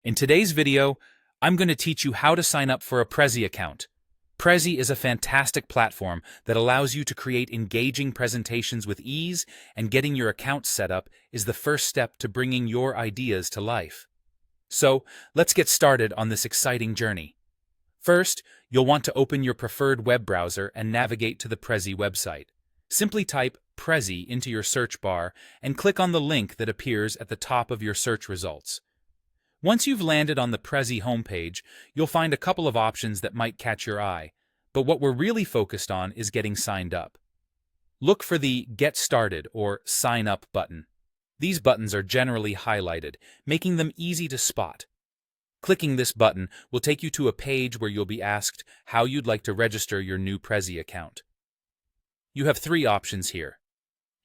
In today's video, I'm going to teach you how to sign up for a Prezi account. Prezi is a fantastic platform that allows you to create engaging presentations with ease, and getting your account set up is the first step to bringing your ideas to life. So, let's get started on this exciting journey. First, you'll want to open your preferred web browser and navigate to the Prezi website. Simply type Prezi into your search bar and click on the link that appears at the top of your search results. Once you've landed on the Prezi homepage, you'll find a couple of options that might catch your eye, but what we're really focused on is getting signed up. Look for the Get Started or Sign Up button. These buttons are generally highlighted, making them easy to spot. Clicking this button will take you to a page where you'll be asked how you'd like to register your new Prezi account. You have three options here.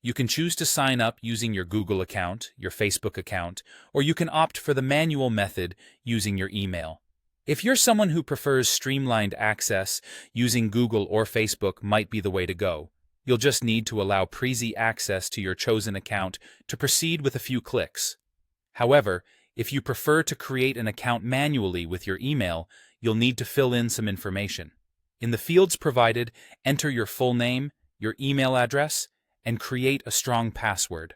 You can choose to sign up using your Google account, your Facebook account, or you can opt for the manual method using your email. If you're someone who prefers streamlined access, using Google or Facebook might be the way to go. You'll just need to allow Prezi access to your chosen account to proceed with a few clicks. However, if you prefer to create an account manually with your email, you'll need to fill in some information. In the fields provided, enter your full name, your email address, and create a strong password.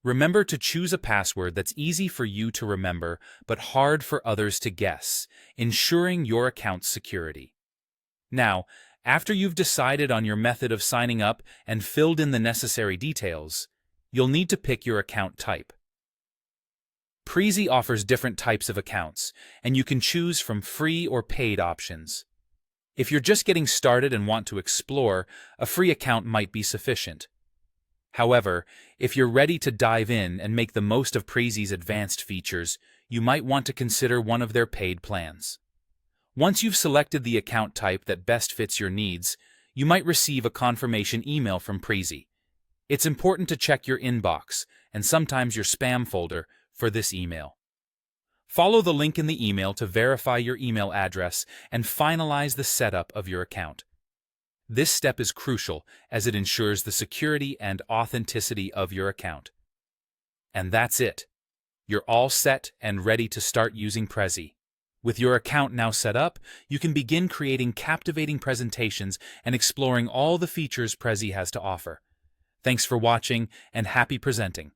Remember to choose a password that's easy for you to remember but hard for others to guess, ensuring your account's security. Now, after you've decided on your method of signing up and filled in the necessary details, you'll need to pick your account type. Prezi offers different types of accounts, and you can choose from free or paid options. If you're just getting started and want to explore, a free account might be sufficient. However, if you're ready to dive in and make the most of Prezi's advanced features, you might want to consider one of their paid plans. Once you've selected the account type that best fits your needs, you might receive a confirmation email from Prezi. It's important to check your inbox, and sometimes your spam folder, for this email. Follow the link in the email to verify your email address and finalize the setup of your account. This step is crucial as it ensures the security and authenticity of your account. And that's it. You're all set and ready to start using Prezi. With your account now set up, you can begin creating captivating presentations and exploring all the features Prezi has to offer. Thanks for watching, and happy presenting.